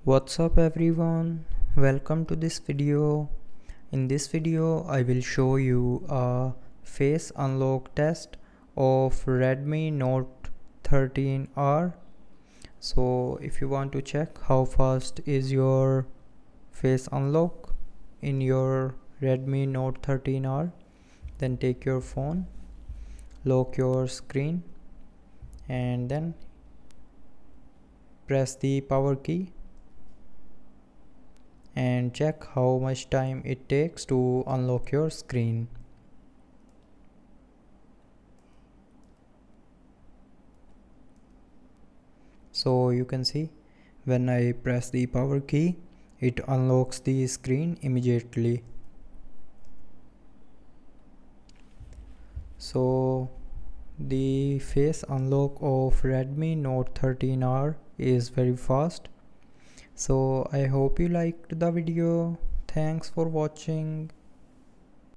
What's up everyone, welcome to this video. In this video I will show you a face unlock test of Redmi Note 13R. So if you want to check how fast is your face unlock in your Redmi Note 13R, then take your phone, lock your screen and then press the power key and check how much time it takes to unlock your screen. So you can see when I press the power key, it unlocks the screen immediately. So the face unlock of Redmi Note 13R is very fast. So I hope you liked the video. Thanks for watching.